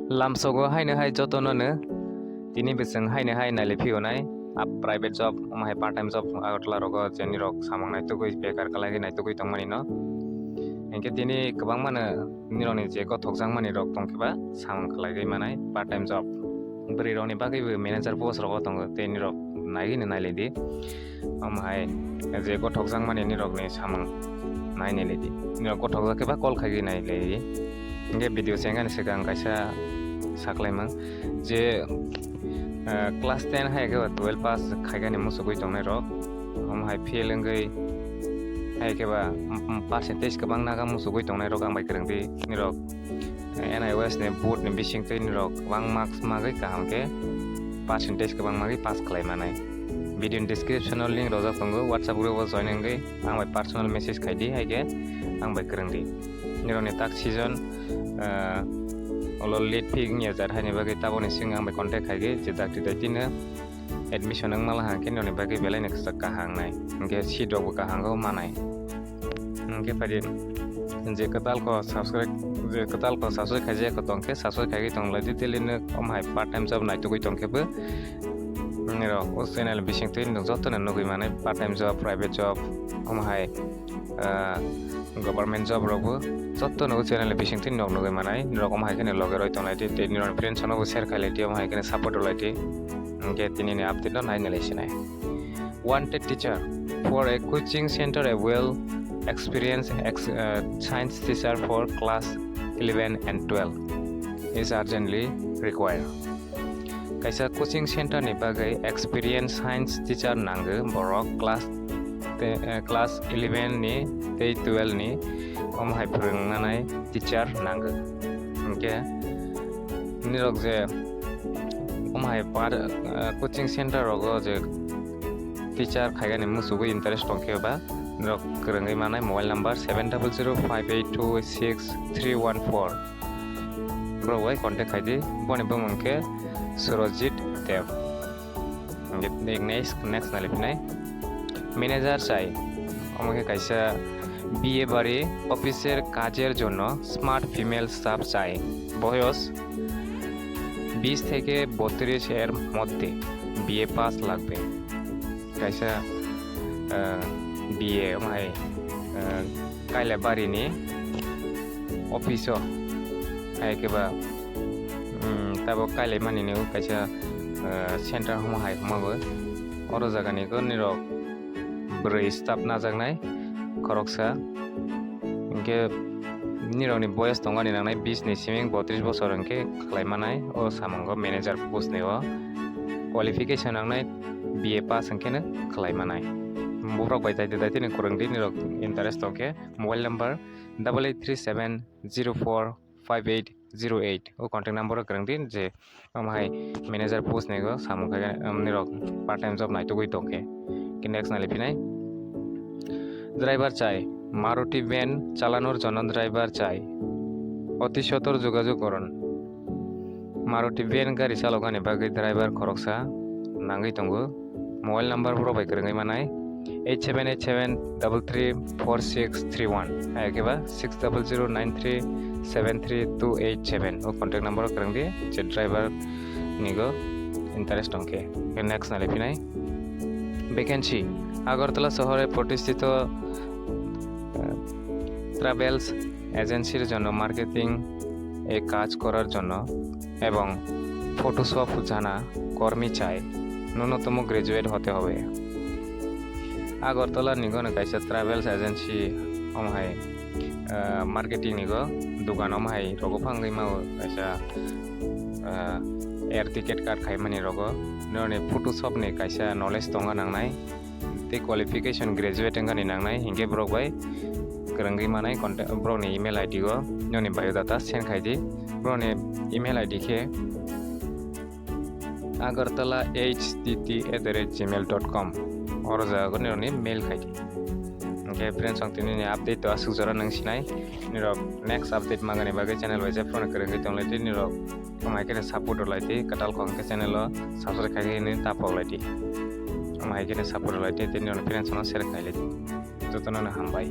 Lamsogo haini joto no tini bising haini nali pionai up private job part time job Agartala rogo nirok samang nai tugui bekar kalagi nai tugui tongmani no engke tini kebang mana nirokni je ko thoksang mani rok tongkeba samang kalagi manai part time job beri roni bagai manager post rogo tongo te nirok nai ni nai ledi je ko thoksang mani nirok ni samang nai ni ledi nirok ko thoksa keba call khagi nai ledi engke video sengan segang kaisa saklaimang je class 10 hai ke 12 pass khaigani musugui tongnai rok fail ngai hai ke ba percentage kabang naga musugui tongnai rok ang bai krangdi nirok NIOS ne board ne bisingtwi nirok bang marks magai kaham ke percentage kabang magai pass khlai manai video description link rojak tongo WhatsApp group join ngai ang bai personal message khaidi hai ke ang bai krangdi nirok ne tak season olo late fee ngi jar hani bagai taboni singang bai contact khage je dakti daitine admission ang mala hangke noni bagai belai nek sak kahang nai nge si dog kahang go manai nge padi je katal ko subscribe khaje ko tongke subscribe khage tonglaidi teline omhai part time job nai tugui tongke be niro o channel bisingtwi joto na nugui manai part time job private job omhai government job robo joto no channel bisingtwi nugui manai nirokom hai kene logger roi tonglai te nirok friends no share khailai te hai kene support olai te nge tinini update no nai nalaisinai wanted teacher for a coaching center a well experienced science teacher for class 11 and 12 is urgently required kaisa coaching center ni bagai experienced science teacher nango borok class 11 ni te 12 ni hai purungnanai teacher nango nge nirok je hai par coaching center rogo je teacher khaigani musugui interest tongke ba nirok krangai manai mobile number 7005826314 bro wai contact khaidi boni bumungke surojit dev next nalipinai manager চাই আমাকে কাইসা বিয়ে বাড়ি অফিসের কাজের জন্য smart female staff চাই বয়স 20 থেকে 32 এর মধ্যে বিয়ে পাস লাগবে কাইসা বিয়ে মানে কাইলে বাড়িনি অফিসও আইকেবা তাবো কাইলে মানিনেও কাইসা সেন্টার হমাহাই হমাবো অর জায়গানিকো নিরক beri staff najangnai khachuksa engke nirokni boyas tongani nangnai 20 ni siming 32 bosor engke khlaimanai o samango manager post ni o qualification nangnai BA pass engke ne khlaimanai borok bai daite ni korongdi nirok interest tongke mobile number 8837045808 o contact number korongdi je amhai manager post ni go samungka nirok part time job nai tugui tongke next nalipinai driver চাই Maruti van চালানোর জন্য driver চাই অতি সত্বর যোগাযোগ করুন Maruti van গাড়ি চালকানি বাকি driver খরকসা নাঙ্গি তঙ্গু mobile number provide করে মানাই 8787334631 একেবা 6009373287 ও কন্টাক্ট নাম্বার করঙ্গি যে ড্রাইভার নিগো ইন্টারেস্ট অঙ্কে নেক্সট নালিপিনাই ভ্যাকেন্সি আগরতলা শহরে প্রতিষ্ঠিত ট্রাভেলস এজেন্সির জন্য মার্কেটিং এ কাজ করার জন্য এবং ফটোশপ জানা কর্মী চাই ন্যূনতম গ্রাজুয়েট হতে হবে আগরতলা নিগো কাইসা ট্রাভেলস এজেন্সি আমহাই মার্কেটিং নিগো দোকান আমহাই রগো ফাঙ্গই মাও কাইসা এয়ার টিকেট কার্ড খাইমানি রগো ননে ফটোশপ নি কাইসা নলেজ দंगा नांनाय ते qualification graduate ngani nangnai hinge brok bai krangi manai contact brok ni email id go noni biodata send khaidi brok ni email id ke agartala@gmail.com or jago noni mail khaidi okay friends ang tinini update to asuk jora nang sinai nirok next update mangani bagai channel wise phone krangi tonglai nirok amai kene support olaiti katal khongke channel lo subscribe khagi ni tapok laiti amai kene support olaiti tinini friends ono share khailai jotono hambai